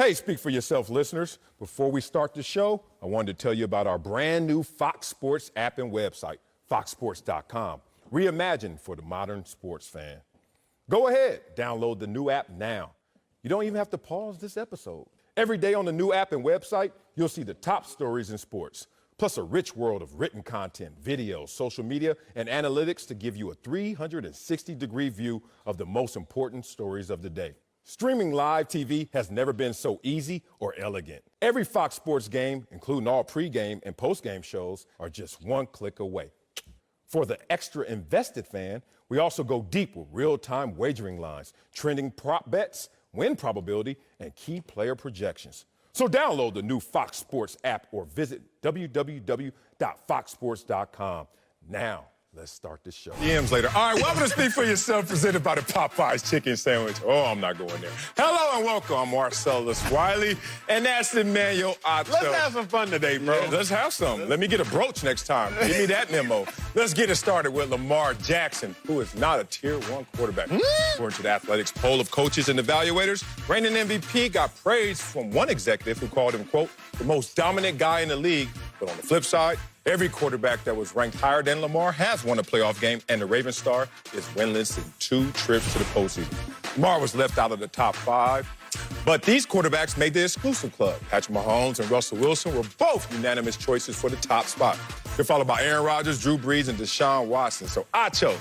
Hey, speak for yourself, listeners. Before we start the show, I wanted to tell you about our brand new Fox Sports app and website, foxsports.com. Reimagined for the modern sports fan. Go ahead, download the new app now. You don't even have to pause this episode. Every day on the new app and website, you'll see the top stories in sports, plus a rich world of written content, videos, social media, and analytics to give you a 360-degree view of the most important stories of the day. Streaming live TV has never been so easy or elegant. Every Fox Sports game, including all pregame and postgame shows, are just one click away. For the extra invested fan, we also go deep with real-time wagering lines, trending prop bets, win probability, and key player projections. So download the new Fox Sports app or visit www.foxsports.com. Now, let's start the show. DMs later. All right, welcome to Speak for Yourself, presented by the Popeyes Chicken Sandwich. Oh, I'm not going there. Hello and welcome. I'm Marcellus Wiley, and that's Emmanuel Otto. Let's have some fun today, bro. Yeah, let's have some. Let me get a brooch next time. Give me that memo. Let's get it started with Lamar Jackson, who is not a Tier 1 quarterback. According to the Athletics poll of coaches and evaluators, reigning MVP got praise from one executive who called him, quote, the most dominant guy in the league. But on the flip side, every quarterback that was ranked higher than Lamar has won a playoff game, and the Ravens star is winless in 2 trips to the postseason. Lamar was left out of the top 5, but these quarterbacks made the exclusive club. Patrick Mahomes and Russell Wilson were both unanimous choices for the top spot. They're followed by Aaron Rodgers, Drew Brees, and Deshaun Watson. So, Acho,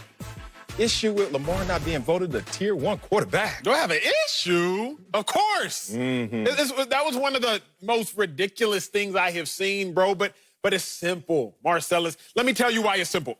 issue with Lamar not being voted a Tier 1 quarterback. Do I have an issue? Of course. That was one of the most ridiculous things I have seen, bro, but it's simple, Marcellus. Let me tell you why it's simple.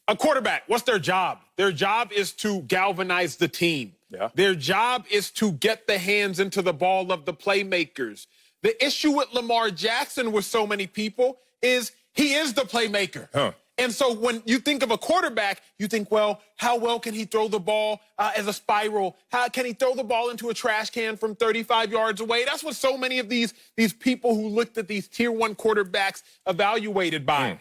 A quarterback, what's their job? Their job is to galvanize the team. Yeah. Their job is to get the hands into the ball of the playmakers. The issue with Lamar Jackson with so many people is he is the playmaker. And so when you think of a quarterback, you think, well, how well can he throw the ball as a spiral? How can he throw the ball into a trash can from 35 yards away? That's what so many of these people who looked at these Tier 1 quarterbacks evaluated by.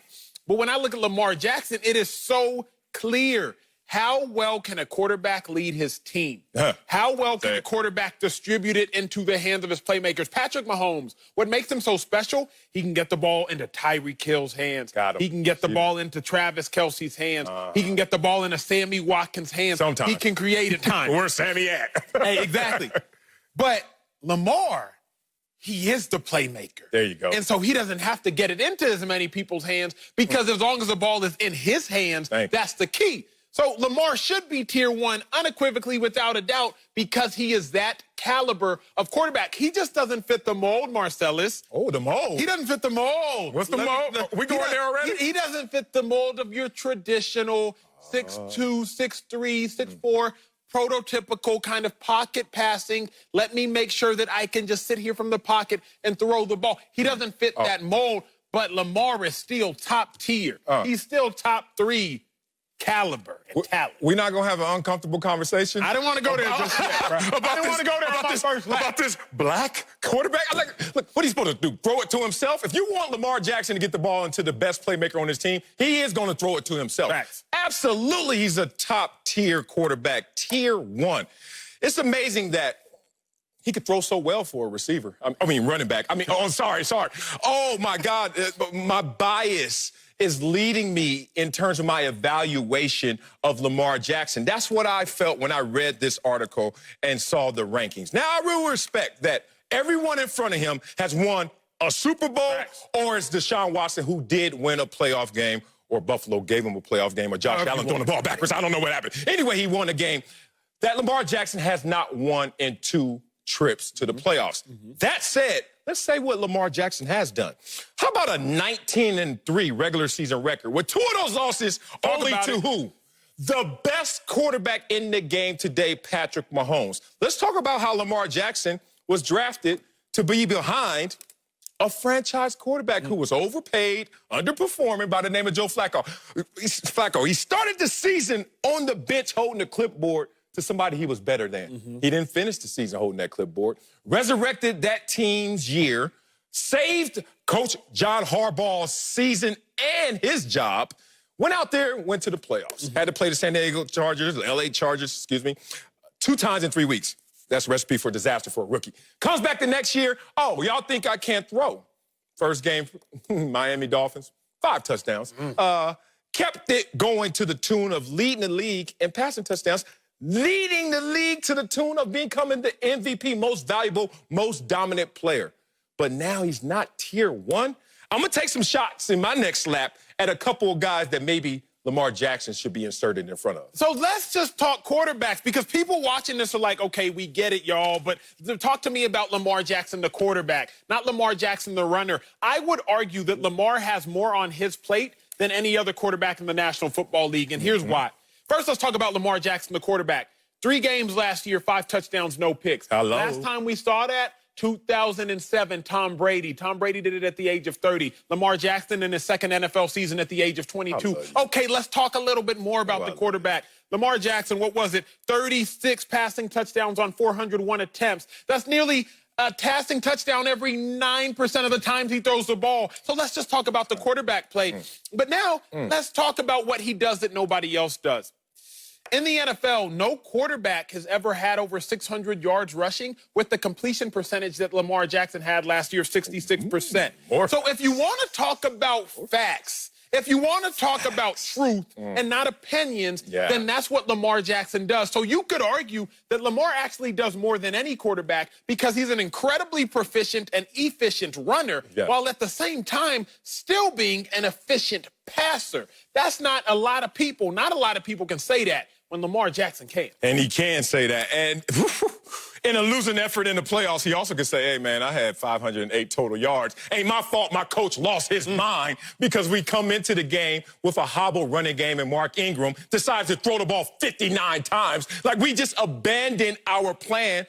But when I look at Lamar Jackson, it is so clear. How well can a quarterback lead his team? How well can a quarterback distribute it into the hands of his playmakers? Patrick Mahomes, what makes him so special, he can get the ball into Tyreek Hill's hands. He can get the ball into Travis Kelce's hands. He can get the ball into Sammy Watkins' hands. Sometimes. He can create a time. Where's Sammy at? Hey, exactly. But Lamar, he is the playmaker. There you go. And so he doesn't have to get it into as many people's hands because as long as the ball is in his hands, that's the key. So Lamar should be Tier 1 unequivocally without a doubt because he is that caliber of quarterback. He just doesn't fit the mold, Marcellus. Oh, the mold. He doesn't fit the mold. What's the mold? We going there already? He doesn't fit the mold of your traditional 6'2", 6'3", 6'4", prototypical kind of pocket passing. Let me make sure that I can just sit here from the pocket and throw the ball. He doesn't fit that mold, but Lamar is still top tier. He's still top 3 caliber and talent. We're not going to have an uncomfortable conversation? I don't want to go there just yet, bro. I don't want to go there about this black quarterback? Look, what he's supposed to do? Throw it to himself? If you want Lamar Jackson to get the ball into the best playmaker on his team, he is going to throw it to himself. Facts. Absolutely, he's a top-tier quarterback, Tier 1. It's amazing that he could throw so well for a receiver. I mean, running back. Sorry. Oh, my God. My bias is leading me in terms of my evaluation of Lamar Jackson. That's what I felt when I read this article and saw the rankings. Now, I will respect that everyone in front of him has won a Super Bowl, or it's Deshaun Watson, who did win a playoff game, or Buffalo gave him a playoff game, or Josh Allen throwing the ball backwards. I don't know what happened. Anyway, he won a game. That Lamar Jackson has not won in 2 trips to the playoffs. That said, let's say what Lamar Jackson has done. How about a 19-3 regular season record with 2 of those losses only to who? The best quarterback in the game today, Patrick Mahomes. Let's talk about how Lamar Jackson was drafted to be behind a franchise quarterback who was overpaid, underperforming by the name of Joe Flacco. He started the season on the bench holding the clipboard to somebody he was better than. He didn't finish the season holding that clipboard, resurrected that team's year, saved Coach John Harbaugh's season and his job, went out there, went to the playoffs, had to play the San Diego Chargers, LA Chargers, 2 times in 3 weeks. That's a recipe for disaster for a rookie. Comes back the next year. Oh, y'all think I can't throw? First game, Miami Dolphins, 5 touchdowns. Kept it going to the tune of leading the league in passing touchdowns, leading the league to the tune of becoming the MVP, most valuable, most dominant player. But now he's not tier 1. I'm going to take some shots in my next lap at a couple of guys that maybe Lamar Jackson should be inserted in front of. So let's just talk quarterbacks, because people watching this are like, okay, we get it, y'all, but talk to me about Lamar Jackson, the quarterback, not Lamar Jackson, the runner. I would argue that Lamar has more on his plate than any other quarterback in the National Football League, and here's why. First, let's talk about Lamar Jackson, the quarterback. 3 games last year, 5 touchdowns, no picks. Hello. Last time we saw that, 2007, Tom Brady. Tom Brady did it at the age of 30. Lamar Jackson in his second NFL season at the age of 22. Okay, let's talk a little bit more about the quarterback. Lamar Jackson, what was it? 36 passing touchdowns on 401 attempts. That's nearly a passing touchdown every 9% of the times he throws the ball. So let's just talk about the quarterback play. But now, let's talk about what he does that nobody else does. In the NFL, no quarterback has ever had over 600 yards rushing with the completion percentage that Lamar Jackson had last year, 66%. So if you want to talk about facts, if you want to talk about truth and not opinions, then that's what Lamar Jackson does. So you could argue that Lamar actually does more than any quarterback because he's an incredibly proficient and efficient runner, while at the same time still being an efficient passer. That's not a lot of people. Not a lot of people can say that when Lamar Jackson can. And he can say that. And in a losing effort in the playoffs, he also can say, hey, man, I had 508 total yards. Ain't my fault my coach lost his mind because we come into the game with a hobble running game and Mark Ingram decides to throw the ball 59 times. Like, we just abandoned our plan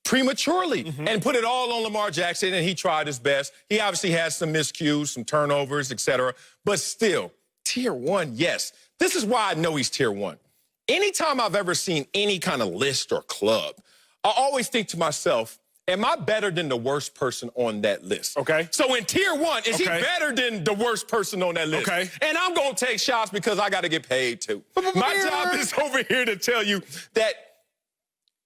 prematurely and put it all on Lamar Jackson, and he tried his best. He obviously had some miscues, some turnovers, etc. But still, tier 1, yes. This is why I know he's tier 1. Anytime I've ever seen any kind of list or club, I always think to myself, am I better than the worst person on that list? Okay. So in tier 1, is he better than the worst person on that list? Okay. And I'm going to take shots because I got to get paid too. My job is over here to tell you that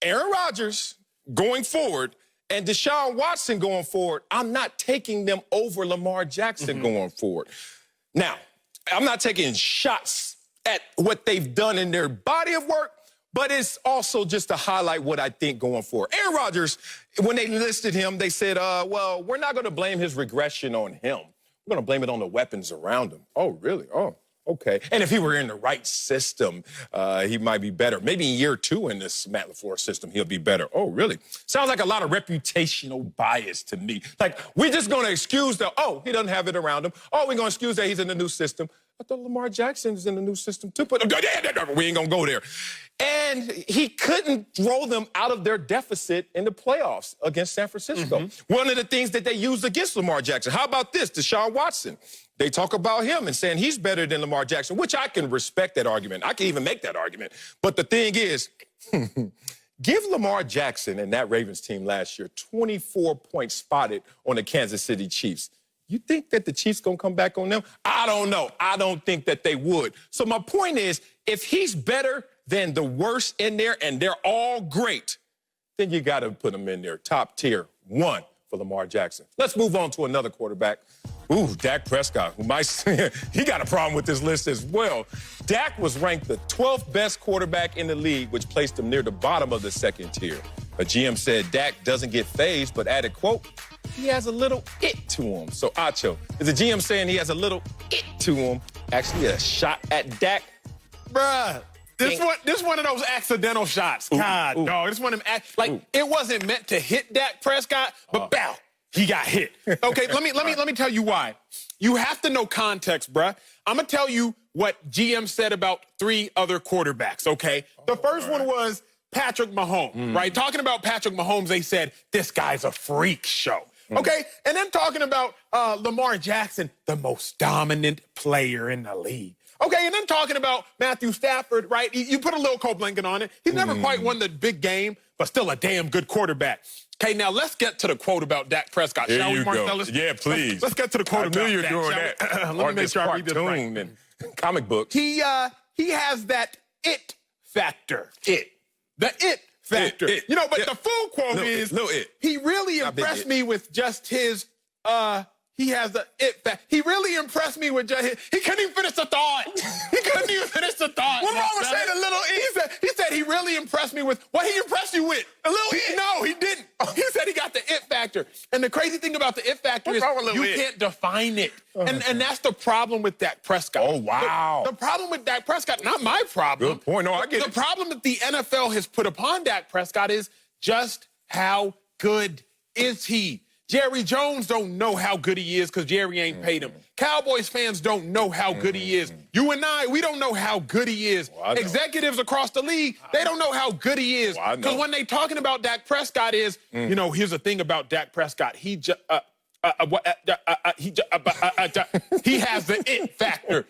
Aaron Rodgers going forward and Deshaun Watson going forward, I'm not taking them over Lamar Jackson going forward. Now, I'm not taking shots at what they've done in their body of work, but it's also just to highlight what I think going forward. Aaron Rodgers, when they listed him, they said, well, we're not going to blame his regression on him. We're going to blame it on the weapons around him. Oh, really? Oh, okay. And if he were in the right system, he might be better. Maybe in year 2 in this Matt LaFleur system, he'll be better. Oh, really? Sounds like a lot of reputational bias to me. Like, we're just going to excuse the, oh, he doesn't have it around him. Oh, we're going to excuse that he's in the new system. I thought Lamar Jackson's in the new system too, but we ain't gonna go there. And he couldn't throw them out of their deficit in the playoffs against San Francisco. One of the things that they used against Lamar Jackson. How about this, Deshaun Watson? They talk about him and saying he's better than Lamar Jackson, which I can respect that argument. I can even make that argument. But the thing is, give Lamar Jackson and that Ravens team last year 24 points spotted on the Kansas City Chiefs. You think that the Chiefs going to come back on them? I don't know. I don't think that they would. So my point is, if he's better than the worst in there and they're all great, then you got to put him in there. Top tier 1 for Lamar Jackson. Let's move on to another quarterback. Ooh, Dak Prescott, who might he got a problem with this list as well. Dak was ranked the 12th best quarterback in the league, which placed him near the bottom of the second tier. A GM said Dak doesn't get phased, but added, quote, he has a little it to him. So, Acho, is the GM saying he has a little it to him actually a shot at Dak? Bruh, this one of those accidental shots. God, dog. This one of them, it wasn't meant to hit Dak Prescott, but bow, he got hit. Okay, let me tell you why. You have to know context, bruh. I'm gonna tell you what GM said about 3 other quarterbacks, okay? The first one was Patrick Mahomes, right? Talking about Patrick Mahomes, they said, this guy's a freak show. Okay, and then talking about Lamar Jackson, the most dominant player in the league. Okay, and then talking about Matthew Stafford, right? You put a little Cole Blanket on it. He's never quite won the big game, but still a damn good quarterback. Okay, now let's get to the quote about Dak Prescott, shall we, Marcellus? Yeah, please. Let's get to the quote about Dak. I knew you were doing that. Let me make sure I read this right. And comic book. He has that it factor. The it factor. It. You know, but Yeah. the full quote is, he really impressed me with just his, he has the it factor. He really impressed me with just he couldn't even finish the thought. He couldn't even finish the thought. What's wrong with saying a little it? He said he really impressed me with what he impressed you with. A little it? No, he didn't. He said he got the it factor. And the crazy thing about the it factor is you can't define it. And that's the problem with Dak Prescott. Oh, wow. The problem with Dak Prescott, not my problem. Good point. No, I get The it. problem that the NFL has put upon Dak Prescott is just how good is he? Jerry Jones don't know how good he is because Jerry ain't paid him. Cowboys fans don't know how good he is. You and I, we don't know how good he is. Well, Executives across the league, they don't know how good he is. Because when they talking about Dak Prescott is, you know, here's the thing about Dak Prescott. He has the it factor.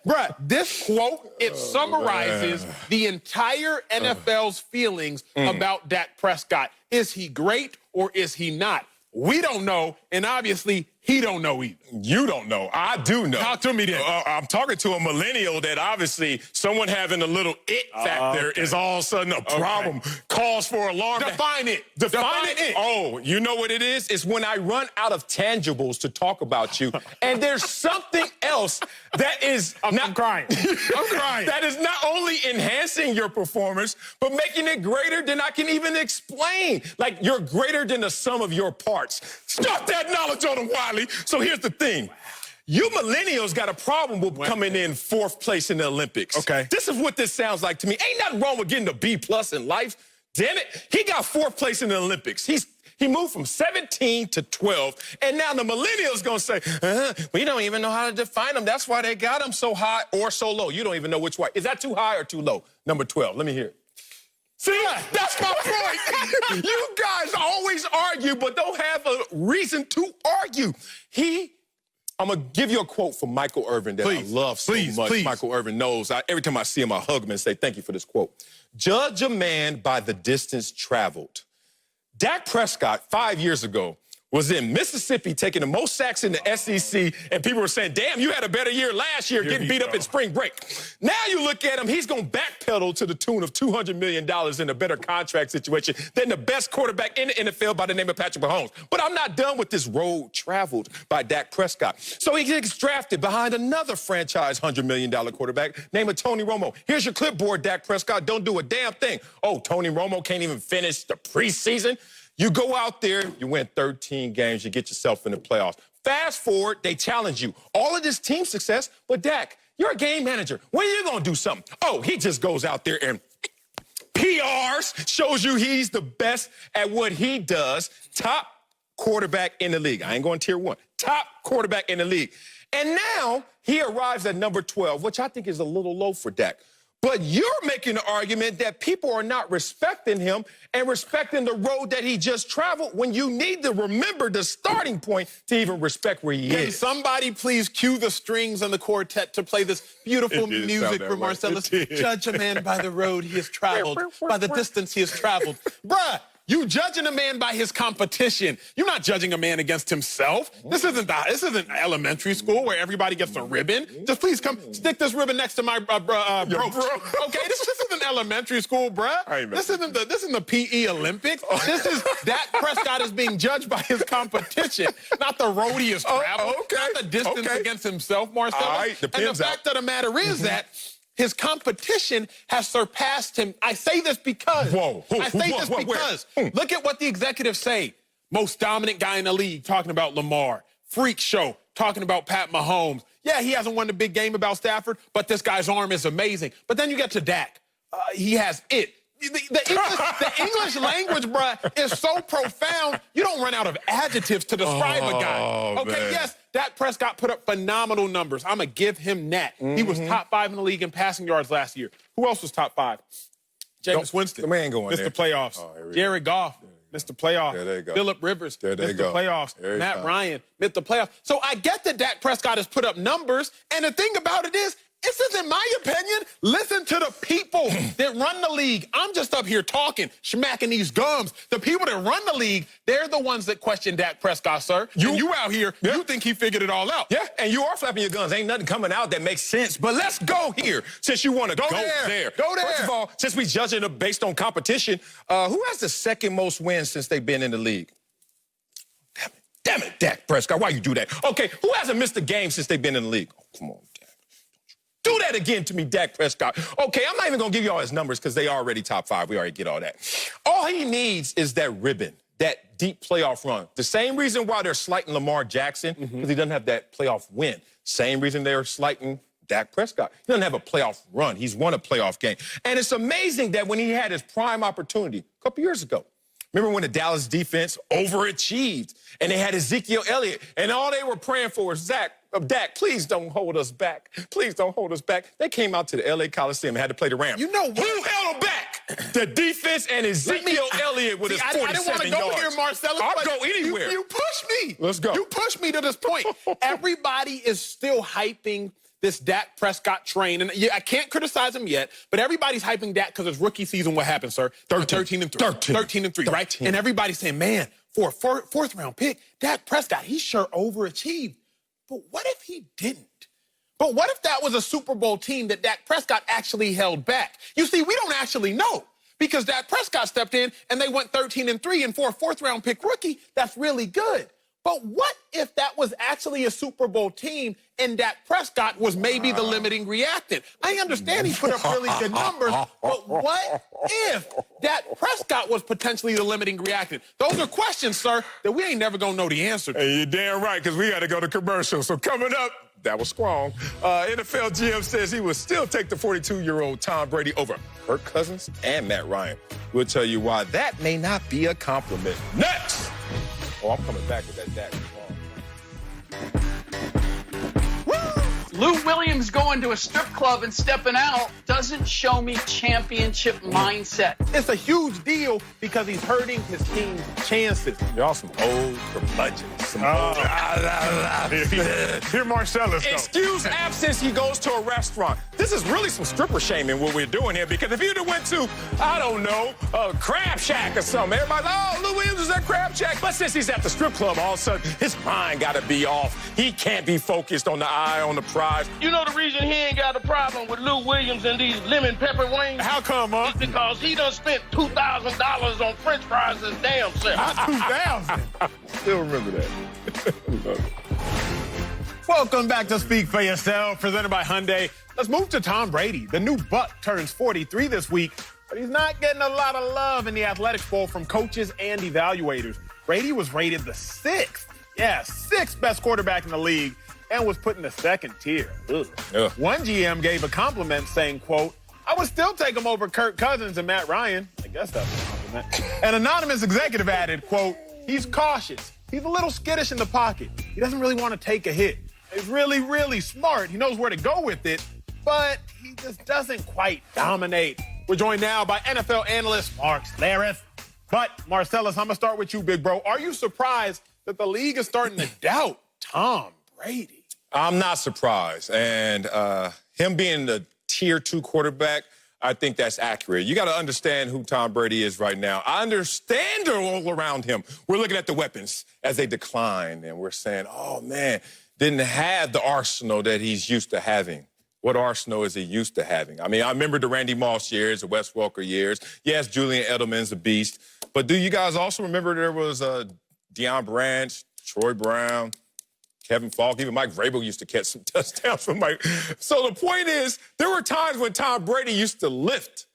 Bruh, this quote, it summarizes the entire NFL's feelings about Dak Prescott. Is he great or is he not? We don't know, and obviously, he don't know either. You don't know. I do know. Talk to me then. I'm talking to a millennial that obviously someone having a little it factor is all of a sudden a problem, calls for alarm. Define it. Define it. Oh, you know what it is? It's when I run out of tangibles to talk about you, and there's something else that is I'm crying. I'm crying. That is not only enhancing your performance, but making it greater than I can even explain. Like you're greater than the sum of your parts. Stuff that knowledge on them, Wiley. So here's the thing. You millennials got a problem with coming in 4th place in the Olympics. Okay. This is what this sounds like to me. Ain't nothing wrong with getting a B+ in life. Damn it. He got 4th place in the Olympics. He moved from 17 to 12, and now the millennials gonna say, we don't even know how to define them. That's why they got them so high or so low. You don't even know which way. Is that too high or too low? Number 12. Let me hear it. See, that's my point. You guys always argue, but don't have a reason to argue. I'm going to give you a quote from Michael Irvin that I love so much. Michael Irvin knows. Every time I see him, I hug him and say, thank you for this quote. Judge a man by the distance traveled. Dak Prescott, 5 years ago, was in Mississippi taking the most sacks in the SEC, and people were saying, damn, you had a better year last year getting beat up in spring break. Now you look at him, he's going to backpedal to the tune of $200 million in a better contract situation than the best quarterback in the NFL by the name of Patrick Mahomes. But I'm not done with this road traveled by Dak Prescott. So he gets drafted behind another franchise $100 million quarterback named Tony Romo. Here's your clipboard, Dak Prescott. Don't do a damn thing. Oh, Tony Romo can't even finish the preseason. You go out there, you win 13 games, you get yourself in the playoffs. Fast forward, they challenge you. All of this team success, but Dak, you're a game manager. When are you going to do something? Oh, he just goes out there and PRs, shows you he's the best at what he does. Top quarterback in the league. I ain't going tier 1. Top quarterback in the league. And now he arrives at number 12, which I think is a little low for Dak. But you're making the argument that people are not respecting him and respecting the road that he just traveled when you need to remember the starting point to even respect where he is. Can somebody please cue the strings and the quartet to play this beautiful music for Marcellus? Judge a man by the road he has traveled, by the distance he has traveled. Bruh, you judging a man by his competition. You're not judging a man against himself. This isn't elementary school where everybody gets a ribbon. Just please come stick this ribbon next to my brooch. Okay, this isn't elementary school, bruh. This isn't the PE Olympics. This is Dak Prescott is being judged by his competition, not the road he has traveled, not the distance against himself, Marcellus. And the fact of the matter is that his competition has surpassed him. I say this because. Look at what the executives say. Most dominant guy in the league, talking about Lamar. Freak show, talking about Pat Mahomes. Yeah, he hasn't won the big game about Stafford, but this guy's arm is amazing. But then you get to Dak. He has it. The English language, bruh, is so profound, you don't run out of adjectives to describe a guy. Okay, man. Yes, Dak Prescott put up phenomenal numbers. I'm going to give him that. He was top 5 in the league in passing yards last year. Who else was top 5? Jameis Winston. The man going missed the playoffs. Jared Goff. Missed the playoffs. There they go. Phillip Rivers. There they missed go. the playoffs. Matt Ryan missed the playoffs. So I get that Dak Prescott has put up numbers, and the thing about it is, This isn't my opinion. Listen to the people that run the league. I'm just up here talking, smacking these gums. The people that run the league, they're the ones that question Dak Prescott, sir. You out here, you think he figured it all out. Yeah, and you are flapping your guns. Ain't nothing coming out that makes sense. But let's go here, since you want to go there. Go there. First of all, since we judging it based on competition, who has the second most wins since they've been in the league? Damn it, Dak Prescott. Why you do that? Okay, who hasn't missed a game since they've been in the league? Oh, come on, Dak. Do that again to me, Dak Prescott. Okay, I'm not even going to give you all his numbers because they already top 5. We already get all that. All he needs is that ribbon, that deep playoff run. The same reason why they're slighting Lamar Jackson, because he doesn't have that playoff win. Same reason they're slighting Dak Prescott. He doesn't have a playoff run. He's won a playoff game. And it's amazing that when he had his prime opportunity a couple years ago, remember when the Dallas defense overachieved and they had Ezekiel Elliott and all they were praying for was Dak, please don't hold us back. Please don't hold us back. They came out to the L.A. Coliseum and had to play the Rams. You know what? Who held them back? The defense and Ezekiel Elliott with his 47 yards. I didn't want to go here, Marcellus. I'll go anywhere. You pushed me. Let's go. You pushed me to this point. Everybody is still hyping this Dak Prescott train. And I can't criticize him yet, but everybody's hyping Dak because his rookie season, what happened, sir? 13-3. 13-3, right? And everybody's saying, man, for a fourth-round pick, Dak Prescott, he sure overachieved. But what if he didn't? But what if that was a Super Bowl team that Dak Prescott actually held back? You see, we don't actually know because Dak Prescott stepped in and they went 13-3, and for a fourth-round pick rookie, that's really good. But what if that was actually a Super Bowl team and Dak Prescott was maybe the limiting reactant? I understand he put up really good numbers, but what if Dak Prescott was potentially the limiting reactant? Those are questions, sir, that we ain't never gonna know the answer to. Hey, you're damn right, because we got to go to commercial. So coming up, that was strong. NFL GM says he will still take the 42-year-old Tom Brady over Kirk Cousins and Matt Ryan. We'll tell you why that may not be a compliment. Next! Oh, I'm coming back with that Dak. Lou Williams going to a strip club and stepping out doesn't show me championship mindset. It's a huge deal because he's hurting his team's chances. Y'all some old curmudgeons. Here Marcellus go. Excuse absence, he goes to a restaurant. This is really some stripper shaming what we're doing here, because if you'd have went to, I don't know, a Crab Shack or something, everybody's like, oh, Lou Williams is at Crab Shack. But since he's at the strip club, all of a sudden, his mind got to be off. He can't be focused on the eye on the prize. You know the reason he ain't got a problem with Lou Williams and these lemon pepper wings? How come, huh? It's because he done spent $2,000 on French fries his damn self. 2,000. Still remember that. Welcome back to Speak for Yourself, presented by Hyundai. Let's move to Tom Brady. The new Buck turns 43 this week, but he's not getting a lot of love in the Athletics Bowl from coaches and evaluators. Brady was rated the sixth best quarterback in the league and was put in the second tier. Ugh. One GM gave a compliment saying, quote, I would still take him over Kirk Cousins and Matt Ryan. I guess that's a compliment. An anonymous executive added, quote, he's cautious. He's a little skittish in the pocket. He doesn't really want to take a hit. He's really, really smart. He knows where to go with it, but he just doesn't quite dominate. We're joined now by NFL analyst Mark Schlereth. But, Marcellus, I'm going to start with you, big bro. Are you surprised that the league is starting to doubt Tom Brady? I'm not surprised. And him being the tier 2 quarterback, I think that's accurate. You got to understand who Tom Brady is right now. I understand all around him. We're looking at the weapons as they decline, and we're saying, oh, man, didn't have the arsenal that he's used to having. What arsenal is he used to having? I mean, I remember the Randy Moss years, the Wes Welker years. Yes, Julian Edelman's a beast. But do you guys also remember there was Deion Branch, Troy Brown, Kevin Falk, even Mike Vrabel used to catch some touchdowns from Mike. So the point is, there were times when Tom Brady used to lift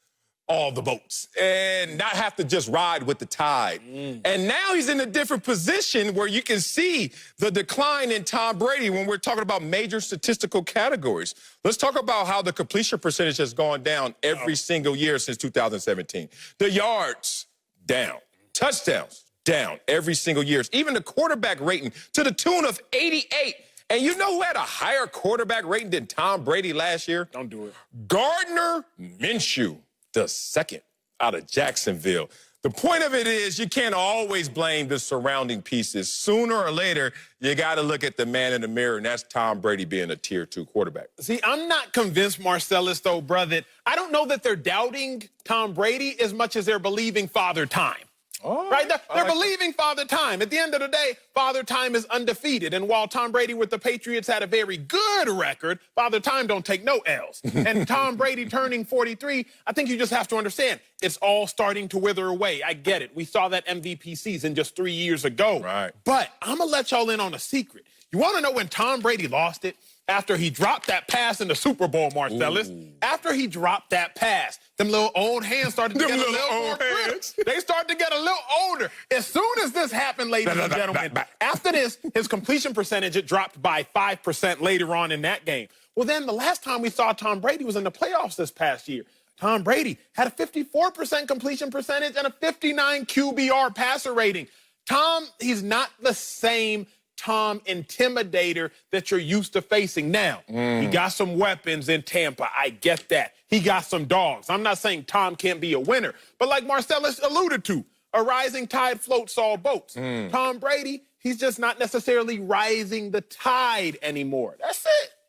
all the boats and not have to just ride with the tide. And now he's in a different position where you can see the decline in Tom Brady when we're talking about major statistical categories. Let's talk about how the completion percentage has gone down every single year since 2017. The yards, down. Touchdowns, down every single year. Even the quarterback rating to the tune of 88. And you know who had a higher quarterback rating than Tom Brady last year? Don't do it. Gardner Minshew, the second out of Jacksonville. The point of it is you can't always blame the surrounding pieces. Sooner or later, you got to look at the man in the mirror, and that's Tom Brady being a Tier 2 quarterback. See, I'm not convinced, Marcellus, though, brother. I don't know that they're doubting Tom Brady as much as they're believing Father Time. Oh, right? They're believing Father Time. At the end of the day, Father Time is undefeated. And while Tom Brady with the Patriots had a very good record, Father Time don't take no L's. And Tom Brady turning 43, I think you just have to understand, it's all starting to wither away. I get it. We saw that MVP season just 3 years ago. Right. But I'm going to let y'all in on a secret. You want to know when Tom Brady lost it? After he dropped that pass in the Super Bowl, Marcellus. Ooh. After he dropped that pass, them little old hands started to get a little more hands. They started to get a little older. As soon as this happened, ladies and gentlemen, after this, his completion percentage, it dropped by 5% later on in that game. Well, then the last time we saw Tom Brady was in the playoffs this past year. Tom Brady had a 54% completion percentage and a 59 QBR passer rating. Tom, he's not the same Tom intimidator that you're used to facing now. He got some weapons in Tampa. I get that. He got some dogs. I'm not saying Tom can't be a winner, but like Marcellus alluded to, a rising tide floats all boats. Tom Brady, he's just not necessarily rising the tide anymore. That's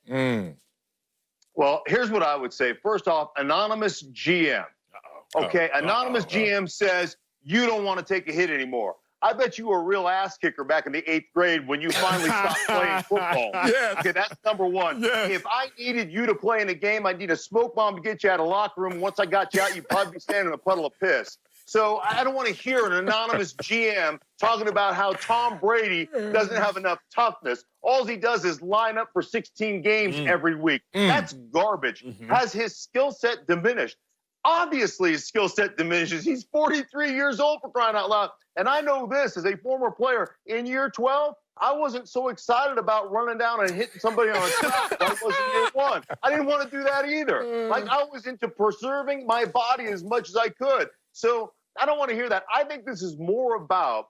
it. Well, here's what I would say. First off, anonymous GM. Okay, anonymous GM says you don't want to take a hit anymore. I bet you were a real ass kicker back in the 8th grade when you finally stopped playing football. Yes. Okay, that's number one. Yes. If I needed you to play in a game, I'd need a smoke bomb to get you out of the locker room. Once I got you out, you'd probably be standing in a puddle of piss. So I don't want to hear an anonymous GM talking about how Tom Brady doesn't have enough toughness. All he does is line up for 16 games every week. That's garbage. Has his skill set diminished? Obviously, his skill set diminishes. He's 43 years old, for crying out loud. And I know this as a former player. In year 12, I wasn't so excited about running down and hitting somebody on a trap like I was in year 1. I didn't want to do that either. Like, I was into preserving my body as much as I could. So I don't want to hear that. I think this is more about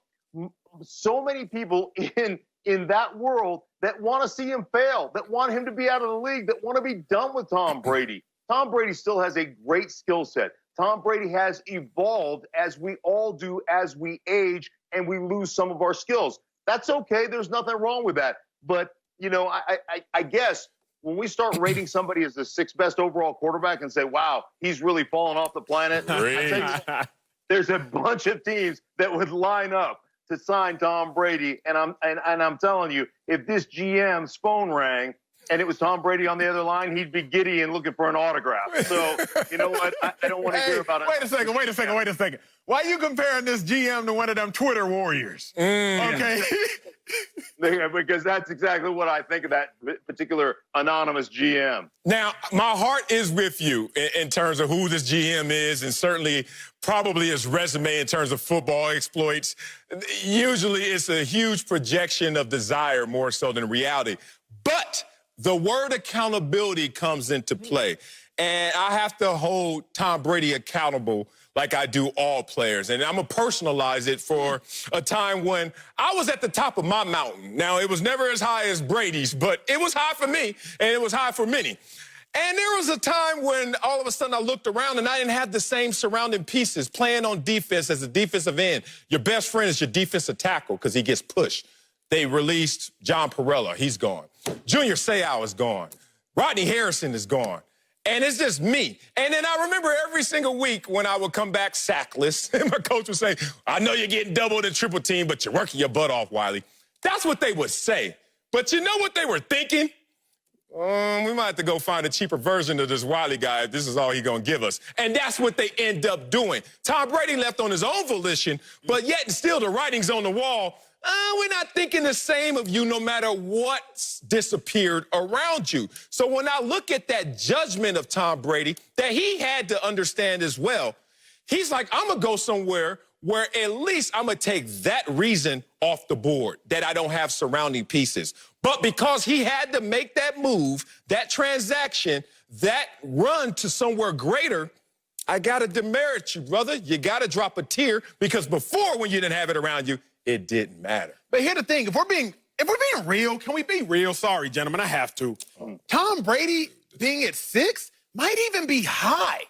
so many people in that world that want to see him fail, that want him to be out of the league, that want to be done with Tom Brady. Tom Brady still has a great skill set. Tom Brady has evolved, as we all do as we age and we lose some of our skills. That's okay. There's nothing wrong with that. But, you know, I guess when we start rating somebody as the 6th best overall quarterback and say, wow, he's really fallen off the planet, there's a bunch of teams that would line up to sign Tom Brady. And I'm telling you, if this GM's phone rang and it was Tom Brady on the other line, he'd be giddy and looking for an autograph. So, you know what? I don't want to hear about it. Wait a second. Why are you comparing this GM to one of them Twitter warriors? Okay. Because that's exactly what I think of that particular anonymous GM. Now, my heart is with you in terms of who this GM is, and certainly probably his resume in terms of football exploits. Usually it's a huge projection of desire more so than reality. But the word accountability comes into play. And I have to hold Tom Brady accountable like I do all players. And I'm going to personalize it for a time when I was at the top of my mountain. Now, it was never as high as Brady's, but it was high for me, and it was high for many. And there was a time when all of a sudden I looked around and I didn't have the same surrounding pieces playing on defense as a defensive end. Your best friend is your defensive tackle because he gets pushed. They released John Perella. He's gone. Junior Seau is gone. Rodney Harrison is gone. And it's just me. And then I remember every single week when I would come back sackless, and my coach would say, I know you're getting doubled and triple team, but you're working your butt off, Wiley. That's what they would say. But you know what they were thinking? We might have to go find a cheaper version of this Wiley guy if this is all he's going to give us. And that's what they end up doing. Tom Brady left on his own volition, but yet and still the writing's on the wall. We're not thinking the same of you no matter what's disappeared around you. So when I look at that judgment of Tom Brady that he had to understand as well, he's like, I'm going to go somewhere where at least I'm going to take that reason off the board, that I don't have surrounding pieces. But because he had to make that move, that transaction, that run to somewhere greater, I got to demerit you, brother. You got to drop a tear because before, when you didn't have it around you, it didn't matter. But here's the thing. If we're being real, can we be real? Sorry, gentlemen, I have to. Tom Brady being at 6 might even be high.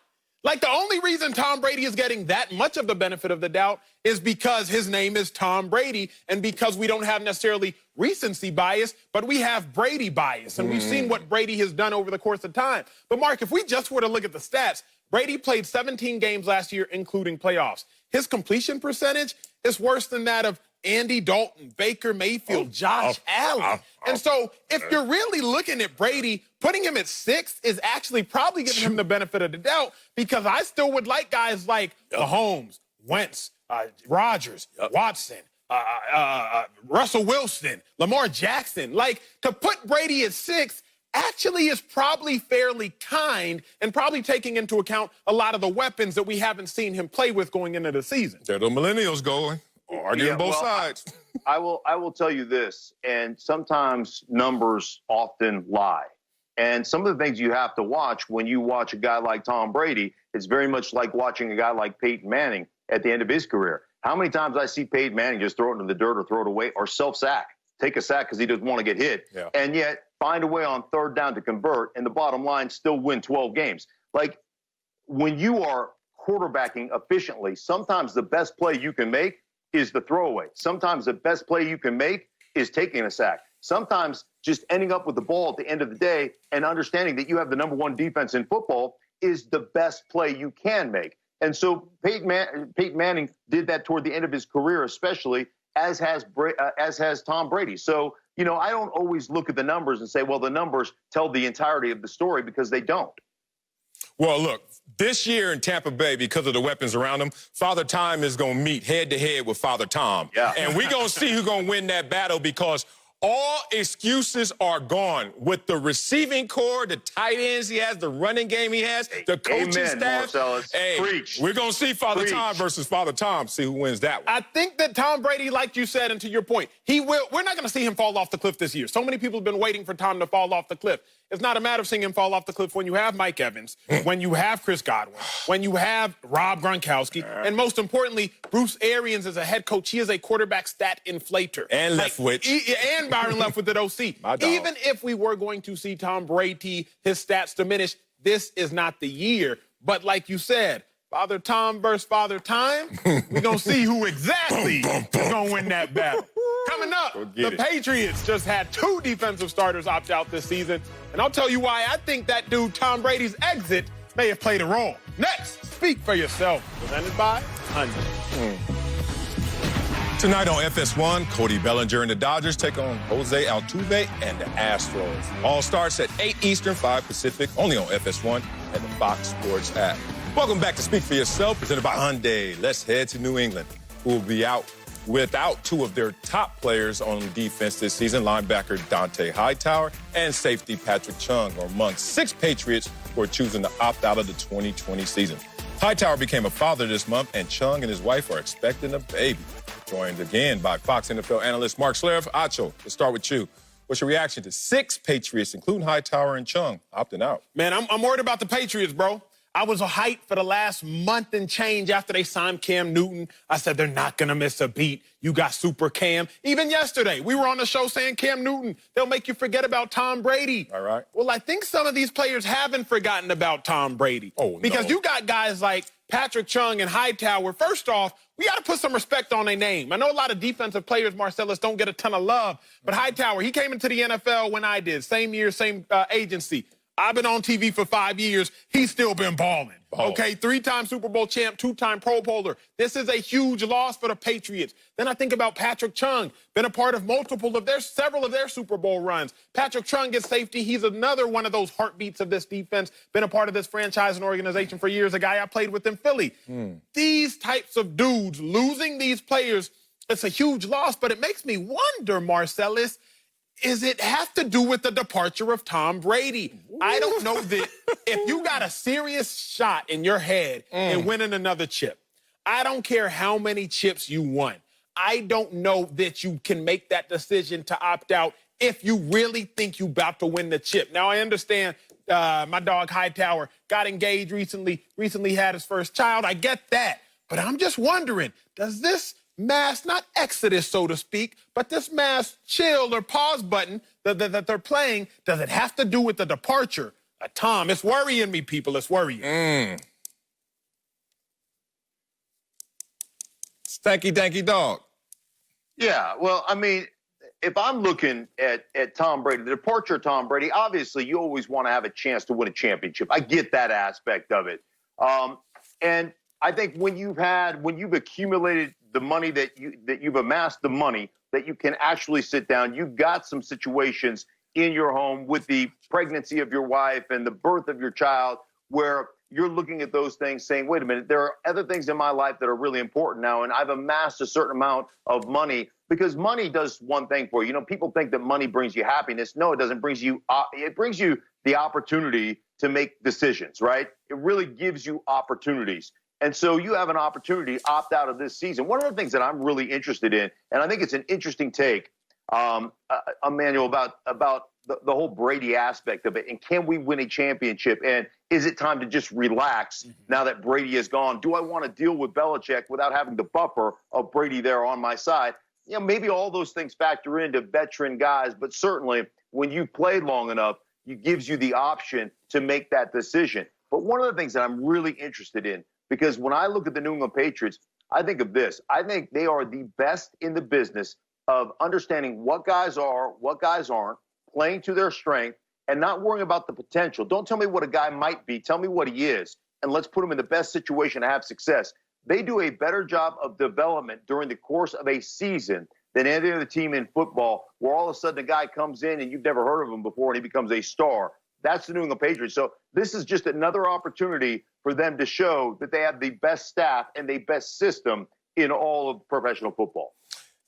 Like, the only reason Tom Brady is getting that much of the benefit of the doubt is because his name is Tom Brady and because we don't have necessarily recency bias, but we have Brady bias. And we've seen what Brady has done over the course of time. But, Mark, if we just were to look at the stats, Brady played 17 games last year, including playoffs. His completion percentage is worse than that of Andy Dalton, Baker Mayfield, Josh Allen. And so if you're really looking at Brady, putting him at 6 is actually probably giving him the benefit of the doubt, because I still would like guys like Mahomes, Wentz, Rodgers, Watson, Russell Wilson, Lamar Jackson. Like, to put Brady at 6 actually is probably fairly kind and probably taking into account a lot of the weapons that we haven't seen him play with going into the season. There the millennials going. Arguing both sides. I will tell you this, and sometimes numbers often lie. And some of the things you have to watch when you watch a guy like Tom Brady, it's very much like watching a guy like Peyton Manning at the end of his career. How many times I see Peyton Manning just throw it into the dirt or throw it away or self-sack, take a sack because he doesn't want to get hit, and yet find a way on third down to convert, and the bottom line, still win 12 games. Like, when you are quarterbacking efficiently, sometimes the best play you can make is the throwaway. Sometimes the best play you can make is taking a sack. Sometimes just ending up with the ball at the end of the day and understanding that you have the #1 defense in football is the best play you can make. And so Peyton Manning did that toward the end of his career, especially, as has Tom Brady. So, you know, I don't always look at the numbers and say, well, the numbers tell the entirety of the story, because they don't. Well, look, this year in Tampa Bay, because of the weapons around him, Father Time is going to meet head-to-head with Father Tom. Yeah. And we're going to see who's going to win that battle, because all excuses are gone. With the receiving core, the tight ends he has, the running game he has, the coaching staff. Marcellus. Hey, Preach. we're going to see Father Time versus Father Tom, see who wins that one. I think that Tom Brady, like you said, and to your point, we're not going to see him fall off the cliff this year. So many people have been waiting for Tom to fall off the cliff. It's not a matter of seeing him fall off the cliff when you have Mike Evans, when you have Chris Godwin, when you have Rob Gronkowski, and most importantly, Bruce Arians is a head coach. He is a quarterback stat inflator. And Leftwich. And Byron Leftwich at OC. Even if we were going to see Tom Brady, his stats diminish, this is not the year. But like you said, Father Tom versus Father Time, we're going to see who exactly is going to win that battle. Coming up, the Patriots just had 2 defensive starters opt out this season. And I'll tell you why I think that dude Tom Brady's exit may have played a role. Next, Speak for Yourself, presented by Hyundai. Tonight on FS1, Cody Bellinger and the Dodgers take on Jose Altuve and the Astros. All starts at 8 Eastern, 5 Pacific, only on FS1 and the Fox Sports app. Welcome back to Speak for Yourself, presented by Hyundai. Let's head to New England, who will be out without 2 of their top players on defense this season. Linebacker Dante Hightower and safety Patrick Chung are among 6 Patriots who are choosing to opt out of the 2020 season. Hightower became a father this month, and Chung and his wife are expecting a baby. Joined again by Fox NFL analyst Mark Schlereth. Acho, let's start with you. What's your reaction to 6 Patriots, including Hightower and Chung, opting out? Man, I'm worried about the Patriots, bro. I was hyped for the last month and change after they signed Cam Newton. I said, they're not going to miss a beat. You got Super Cam. Even yesterday, we were on the show saying Cam Newton, they'll make you forget about Tom Brady. All right. Well, I think some of these players haven't forgotten about Tom Brady. Oh, because no. you got guys like Patrick Chung and Hightower. First off, we got to put some respect on their name. I know a lot of defensive players, Marcellus, don't get a ton of love. But Hightower, he came into the NFL when I did. Same year, same agency. I've been on TV for 5 years. He's still been balling. Okay, 3-time Super Bowl champ, 2-time Pro Bowler. This is a huge loss for the Patriots. Then I think about Patrick Chung, been a part of several of their Super Bowl runs. Patrick Chung gets safety. He's another one of those heartbeats of this defense. Been a part of this franchise and organization for years. A guy I played with in Philly. These types of dudes, losing these players, it's a huge loss. But it makes me wonder, Marcellus, is it have to do with the departure of Tom Brady? I don't know that if you got a serious shot in your head in winning another chip, I don't care how many chips you won. I don't know that you can make that decision to opt out if you really think you're about to win the chip. Now, I understand my dog Hightower got engaged recently had his first child. I get that. But I'm just wondering, does this mass, not exodus, so to speak, but this mass chill or pause button that they're playing, does it have to do with the departure of Tom? It's worrying me, people. It's worrying. Thanky, thanky, dog. Yeah, well, I mean, if I'm looking at Tom Brady, the departure of Tom Brady, obviously you always want to have a chance to win a championship. I get that aspect of it. And I think when you've accumulated the money that you've amassed the money that you can actually sit down, you've got some situations in your home with the pregnancy of your wife and the birth of your child where you're looking at those things saying, wait a minute, there are other things in my life that are really important now, and I've amassed a certain amount of money, because money does one thing for you. You know, people think that money brings you happiness. No, it doesn't. It brings you the opportunity to make decisions, right? It really gives you opportunities. And so you have an opportunity to opt out of this season. One of the things that I'm really interested in, and I think it's an interesting take, Emmanuel, about the whole Brady aspect of it, and can we win a championship, and is it time to just relax now that Brady is gone? Do I want to deal with Belichick without having the buffer of Brady there on my side? You know, maybe all those things factor into veteran guys, but certainly when you've played long enough, it gives you the option to make that decision. But one of the things that I'm really interested in, because when I look at the New England Patriots, I think of this. I think they are the best in the business of understanding what guys are, what guys aren't, playing to their strength, and not worrying about the potential. Don't tell me what a guy might be. Tell me what he is, and let's put him in the best situation to have success. They do a better job of development during the course of a season than any other team in football, where all of a sudden a guy comes in and you've never heard of him before and he becomes a star. That's the New England Patriots. So this is just another opportunity for them to show that they have the best staff and the best system in all of professional football.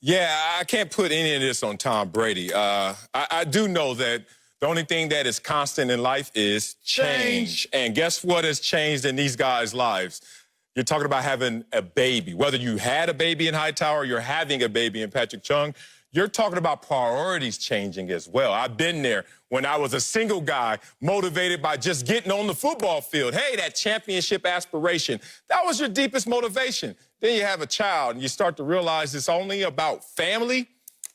Yeah, I can't put any of this on Tom Brady. I do know that the only thing that is constant in life is change. And guess what has changed in these guys' lives? You're talking about having a baby. Whether you had a baby in Hightower or you're having a baby in Patrick Chung, you're talking about priorities changing as well. I've been there when I was a single guy motivated by just getting on the football field. Hey, that championship aspiration, that was your deepest motivation. Then you have a child and you start to realize it's only about family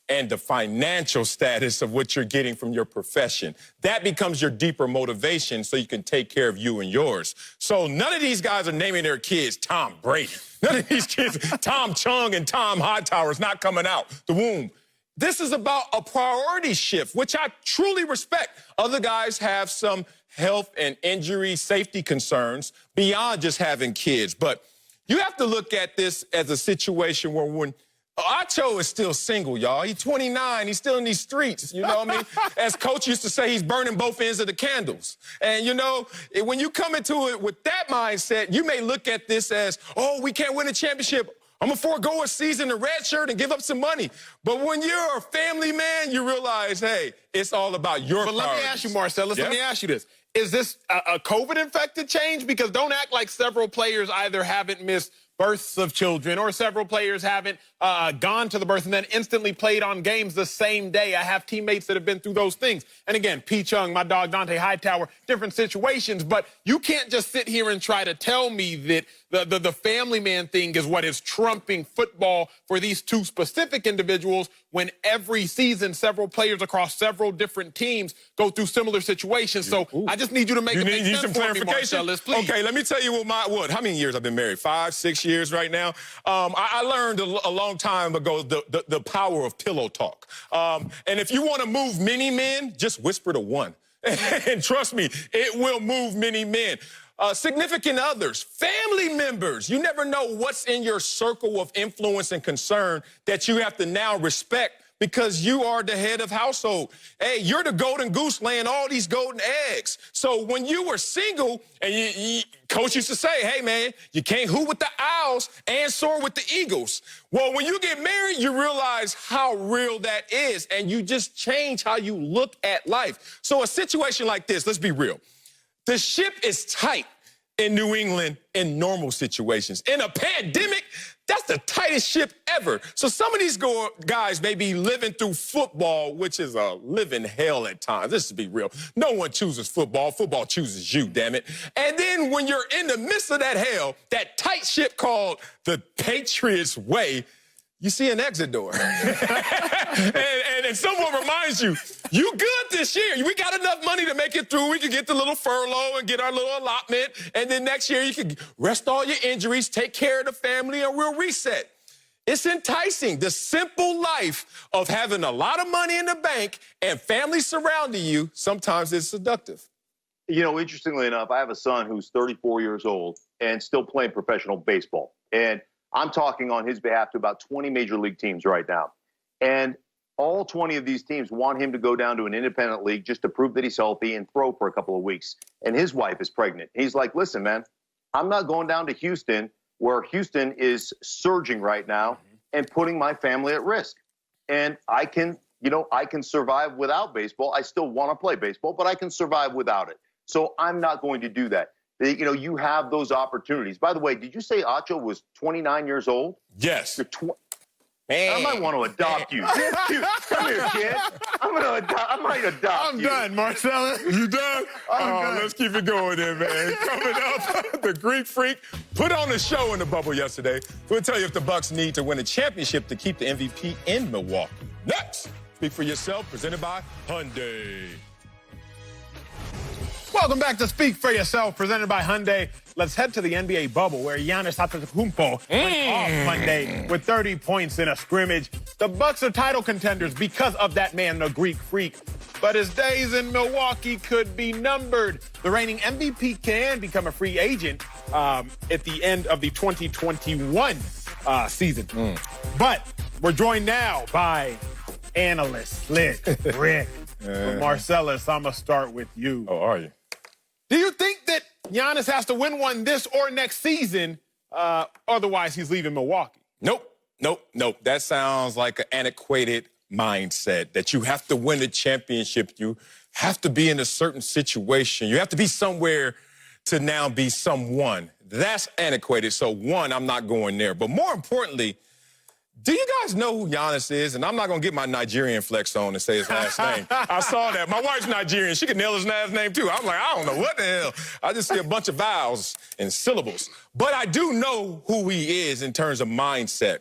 and the financial status of what you're getting from your profession. That becomes your deeper motivation so you can take care of you and yours. So none of these guys are naming their kids Tom Brady. None of these kids, Tom Chung and Tom Hightower is not coming out the womb. This is about a priority shift, which I truly respect. Other guys have some health and injury safety concerns beyond just having kids. But you have to look at this as a situation where when Acho is still single, y'all. He's 29. He's still in these streets, you know what I mean? As Coach used to say, he's burning both ends of the candles. And, you know, when you come into it with that mindset, you may look at this as, oh, we can't win a championship. I'm going to forego a season in red shirt and give up some money. But when you're a family man, you realize, hey, it's all about your priorities. But let me ask you, Marcellus, let me ask you this. Is this a COVID-infected change? Because don't act like several players either haven't missed births of children or several players haven't gone to the birth and then instantly played on games the same day. I have teammates that have been through those things. And again, P. Chung, my dog Dante Hightower, different situations. But you can't just sit here and try to tell me that the family man thing is what is trumping football for these two specific individuals when every season several players across several different teams go through similar situations. So I just need you to make it make sense some for clarification? me, Marcellus, please. Okay, let me tell you how many years I've been married? 5, 6 years right now. I learned a long time ago the power of pillow talk. And if you want to move many men, just whisper to one. And trust me, it will move many men. Significant others, family members. You never know what's in your circle of influence and concern that you have to now respect because you are the head of household. Hey, you're the golden goose laying all these golden eggs. So when you were single, and Coach used to say, hey, man, you can't hoot with the owls and soar with the eagles. Well, when you get married, you realize how real that is, and you just change how you look at life. So a situation like this, let's be real. The ship is tight in New England in normal situations. In a pandemic, that's the tightest ship ever. So some of these guys may be living through football, which is a living hell at times. Let's be real. No one chooses football. Football chooses you, damn it. And then when you're in the midst of that hell, that tight ship called the Patriots way, you see an exit door. and someone reminds you, you good this year. We got enough money to make it through. We can get the little furlough and get our little allotment. And then next year you can rest all your injuries, take care of the family, and we'll reset. It's enticing. The simple life of having a lot of money in the bank and family surrounding you, sometimes it's seductive. You know, interestingly enough, I have a son who's 34 years old and still playing professional baseball. And I'm talking on his behalf to about 20 major league teams right now. And all 20 of these teams want him to go down to an independent league just to prove that he's healthy and throw for a couple of weeks. And his wife is pregnant. He's like, listen, man, I'm not going down to Houston, where Houston is surging right now and putting my family at risk. And I can survive without baseball. I still want to play baseball, but I can survive without it. So I'm not going to do that. You know, you have those opportunities. By the way, did you say Acho was 29 years old? Yes. I might want to adopt you. Come here, kid. I might adopt you. I'm done, Marcellus. You done? Let's keep it going then, man. Coming up, the Greek Freak put on a show in the bubble yesterday. We'll tell you if the Bucks need to win a championship to keep the MVP in Milwaukee. Next, Speak for Yourself, presented by Hyundai. Welcome back to Speak for Yourself, presented by Hyundai. Let's head to the NBA bubble, where Giannis Antetokounmpo went off Monday with 30 points in a scrimmage. The Bucks are title contenders because of that man, the Greek Freak. But his days in Milwaukee could be numbered. The reigning MVP can become a free agent at the end of the 2021 season. But we're joined now by analyst Slick Rick. Marcellus, I'm going to start with you. Oh, are you? Do you think that Giannis has to win one this or next season? Otherwise, he's leaving Milwaukee. Nope. That sounds like an antiquated mindset that you have to win a championship. You have to be in a certain situation. You have to be somewhere to now be someone. That's antiquated. So, one, I'm not going there. But more importantly, do you guys know who Giannis is? And I'm not going to get my Nigerian flex on and say his last name. I saw that. My wife's Nigerian. She can nail his last name, too. I'm like, I don't know what the hell. I just see a bunch of vowels and syllables. But I do know who he is in terms of mindset.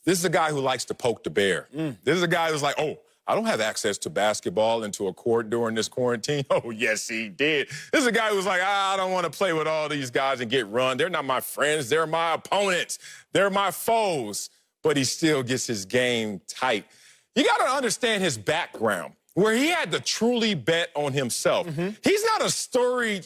This is a guy who likes to poke the bear. This is a guy who's like, oh, I don't have access to basketball and to a court during this quarantine. Oh, yes, he did. This is a guy who's like, I don't want to play with all these guys and get run. They're not my friends. They're my opponents. They're my foes. But he still gets his game tight. You got to understand his background, where he had to truly bet on himself. He's not a storied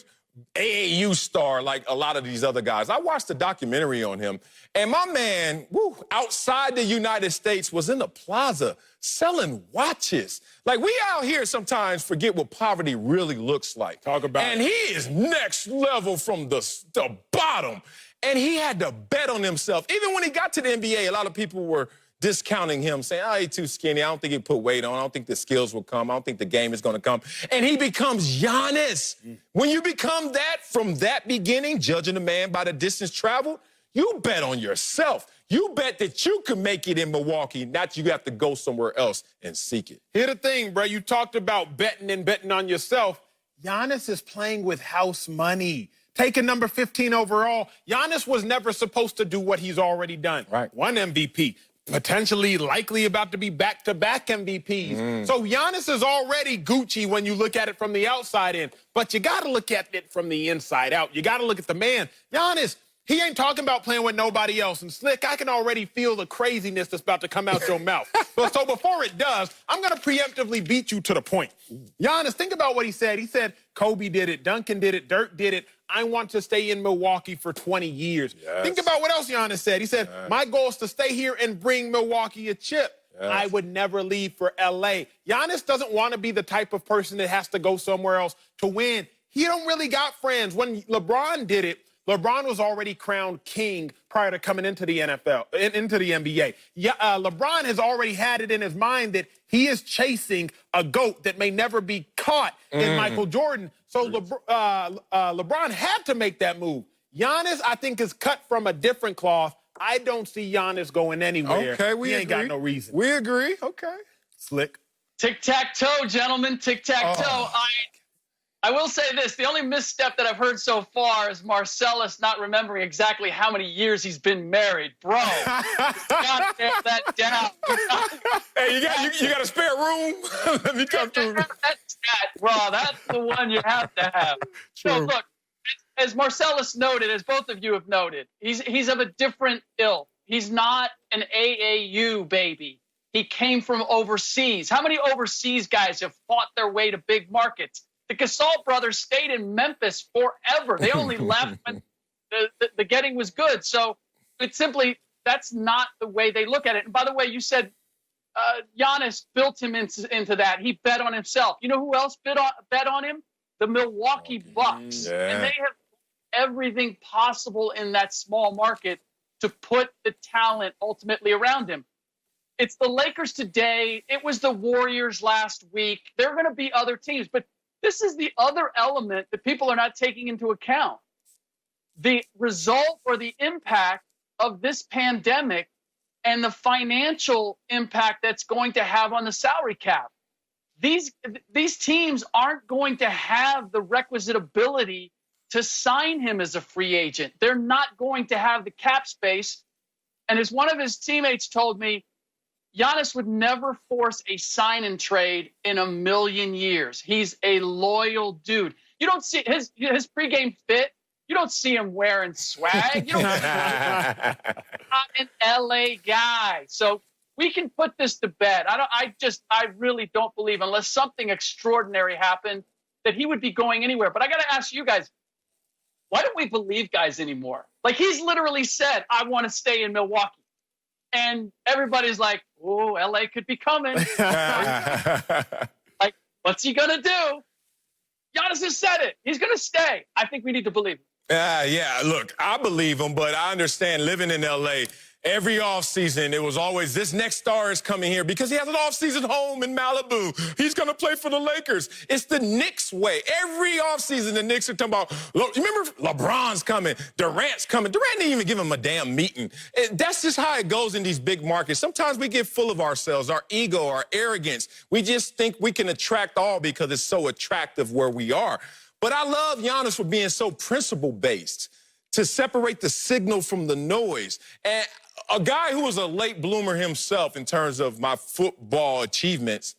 AAU star like a lot of these other guys. I watched a documentary on him, and my man, outside the United States, was in the plaza selling watches. Like, we out here sometimes forget what poverty really looks like. Talk about it. And he is next level from the bottom. And he had to bet on himself. Even when he got to the NBA, a lot of people were discounting him, saying, oh, he's too skinny. I don't think he put weight on. I don't think the skills will come. I don't think the game is going to come. And he becomes Giannis. When you become that from that beginning, judging a man by the distance traveled, you bet on yourself. You bet that you can make it in Milwaukee, not you have to go somewhere else and seek it. Here's the thing, bro. You talked about betting and betting on yourself. Giannis is playing with house money. Taking number 15 overall, Giannis was never supposed to do what he's already done. Right. One MVP, potentially likely about to be back-to-back MVPs. So Giannis is already Gucci when you look at it from the outside in, but you got to look at it from the inside out. You got to look at the man. Giannis, he ain't talking about playing with nobody else. And Slick, I can already feel the craziness that's about to come out your mouth. So before it does, I'm going to preemptively beat you to the point. Giannis, think about what he said. He said, Kobe did it, Duncan did it, Dirk did it. I want to stay in Milwaukee for 20 years. Yes. Think about what else Giannis said. He said, my goal is to stay here and bring Milwaukee a chip. Yes. I would never leave for L.A. Giannis doesn't want to be the type of person that has to go somewhere else to win. He don't really got friends. When LeBron did it, LeBron was already crowned king prior to coming into the NFL, into the NBA. LeBron has already had it in his mind that he is chasing a GOAT that may never be caught in Michael Jordan. So LeBron had to make that move. Giannis, I think, is cut from a different cloth. I don't see Giannis going anywhere. Okay, we agree. He ain't got no reason. We agree. Okay. Slick. Tic-tac-toe, gentlemen, tic-tac-toe. I will say this, the only misstep that I've heard so far is Marcellus not remembering exactly how many years he's been married. Bro, you gotta nail that down. Hey, you got a spare room? Let me come through. Bro, that's the one you have to have. So look, as Marcellus noted, as both of you have noted, he's of a different ilk. He's not an AAU baby. He came from overseas. How many overseas guys have fought their way to big markets? The Gasol brothers stayed in Memphis forever. They only left when the getting was good. So it's simply, that's not the way they look at it. And by the way, you said Giannis built him into that. He bet on himself. You know who else bet on him? The Milwaukee Bucks. Yeah. And they have everything possible in that small market to put the talent ultimately around him. It's the Lakers today. It was the Warriors last week. There are going to be other teams, but this is the other element that people are not taking into account. The result or the impact of this pandemic and the financial impact that's going to have on the salary cap. These teams aren't going to have the requisite ability to sign him as a free agent. They're not going to have the cap space. And as one of his teammates told me, Giannis would never force a sign and trade in a million years. He's a loyal dude. You don't see his pregame fit. You don't see him wearing swag. You don't not an LA guy. So we can put this to bed. I really don't believe, unless something extraordinary happened, that he would be going anywhere. But I got to ask you guys, why don't we believe guys anymore? Like, he's literally said, I want to stay in Milwaukee. And everybody's like, oh, LA could be coming. Like, what's he going to do? Giannis has said it. He's going to stay. I think we need to believe him. Yeah, look, I believe him, but I understand living in L.A., every offseason, it was always, this next star is coming here because he has an offseason home in Malibu. He's going to play for the Lakers. It's the Knicks way. Every offseason, the Knicks are talking about, look, remember LeBron's coming, Durant's coming. Durant didn't even give him a damn meeting. That's just how it goes in these big markets. Sometimes we get full of ourselves, our ego, our arrogance. We just think we can attract all because it's so attractive where we are. But I love Giannis for being so principle-based, to separate the signal from the noise. And a guy who was a late bloomer himself in terms of my football achievements,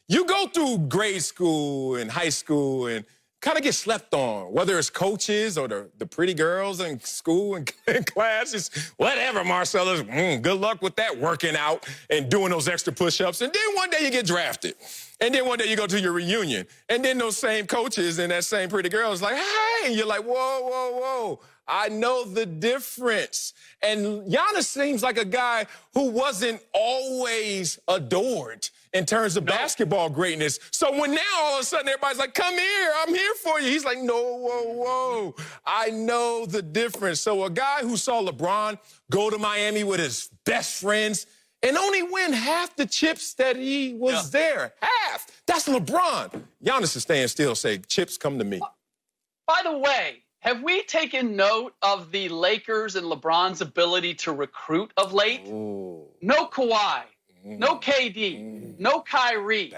you go through grade school and high school and kind of get slept on, whether it's coaches or the pretty girls in school and in classes, whatever, Marcellus. Good luck with that, working out and doing those extra push-ups. And then one day you get drafted. And then one day you go to your reunion. And then those same coaches and that same pretty girl is like, hey, and you're like, whoa, whoa, whoa. I know the difference. And Giannis seems like a guy who wasn't always adored in terms of basketball greatness. So when now all of a sudden everybody's like, come here, I'm here for you. He's like, no, whoa, whoa. I know the difference. So a guy who saw LeBron go to Miami with his best friends and only win half the chips that he was there. Half. That's LeBron. Giannis is staying still, say, chips come to me. By the way, have we taken note of the Lakers and LeBron's ability to recruit of late? Ooh. No Kawhi, no KD, no Kyrie,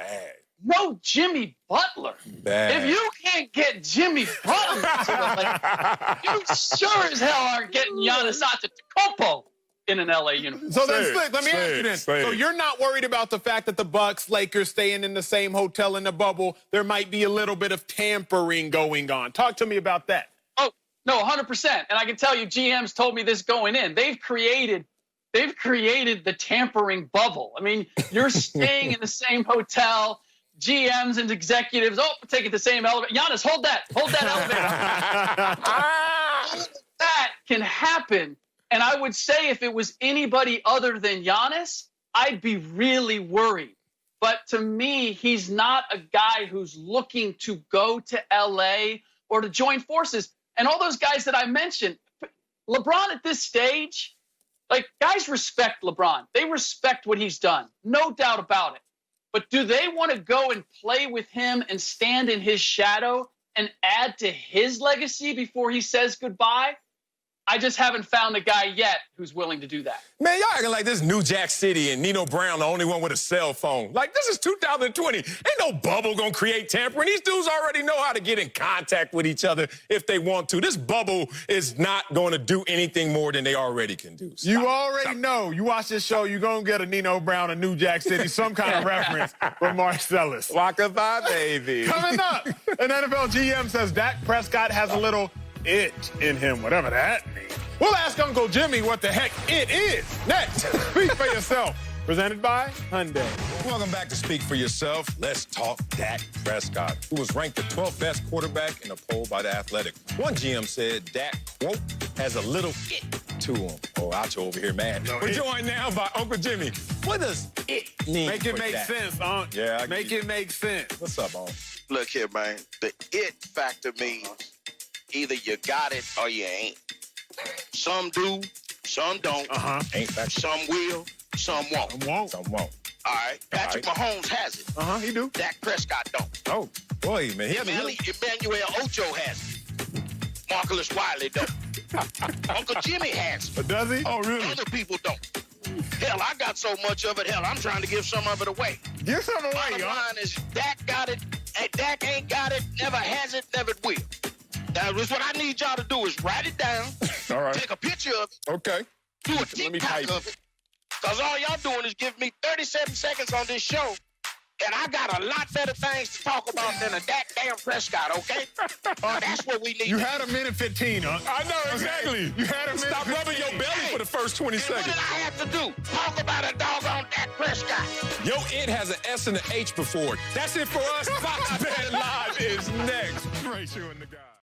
no Jimmy Butler. If you can't get Jimmy Butler to the Lakers, you sure as hell aren't getting Giannis Antetokounmpo in an LA uniform. So then, Slick, let me ask you this. So you're not worried about the fact that the Bucks, Lakers staying in the same hotel in the bubble, there might be a little bit of tampering going on. Talk to me about that. Oh, no, 100%. And I can tell you, GMs told me this going in. They've created the tampering bubble. I mean, you're staying in the same hotel, GMs and executives, we're taking the same elevator. Giannis, hold that elevator. That can happen. And I would say if it was anybody other than Giannis, I'd be really worried. But to me, he's not a guy who's looking to go to LA or to join forces. And all those guys that I mentioned, LeBron at this stage, like, guys respect LeBron. They respect what he's done, no doubt about it. But do they want to go and play with him and stand in his shadow and add to his legacy before he says goodbye? I just haven't found a guy yet who's willing to do that. Man, y'all acting like this New Jack City and Nino Brown the only one with a cell phone. Like, this is 2020. Ain't no bubble gonna create tampering. These dudes already know how to get in contact with each other if they want to. This bubble is not going to do anything more than they already can do. You already know. You watch this show, you're going to get a Nino Brown, a New Jack City, some kind of reference from Marcellus. Walk-a-bye, baby. Coming up, an NFL GM says Dak Prescott has a little it in him, whatever that means. We'll ask Uncle Jimmy what the heck it is next. Speak for yourself. Presented by Hyundai. Welcome back to Speak for Yourself. Let's talk Dak Prescott, who was ranked the 12th best quarterback in a poll by The Athletic. One GM said Dak, quote, has a little it to him. Oh, Acho over here, man. We're joined now by Uncle Jimmy. What does it mean? Make it for make Dak? sense, Unc. Yeah, Make it make sense. What's up, Uncle? Look here, man. The it factor means either you got it or you ain't. Some do, some don't. Ain't that Some will, some won't. Some won't. All right. Patrick Mahomes has it. He do. Dak Prescott don't. Oh, boy, man. He hasn't really... Emmanuel Ocho has it. Marcellus Wiley don't. Uncle Jimmy has it. Does he? Oh, really? Other people don't. Hell, I got so much of it. Hell, I'm trying to give some of it away. Give some away, Bottom line is Dak got it. And Dak ain't got it. Never has it. Never will. That was what I need y'all to do is write it down. All right. Take a picture of it. Okay. Do a TikTok of it. Because all y'all doing is give me 37 seconds on this show. And I got a lot better things to talk about than a Dak damn Prescott, okay? That's what we need. You had a minute 15, huh? I know, exactly. You had a minute. Stop rubbing your belly for the first 20 What seconds. did I have to do? Talk about a doggone Dak Prescott. Yo, it has an S and an H before it. That's it for us. Fox Bet Live is next. Great show in the guy.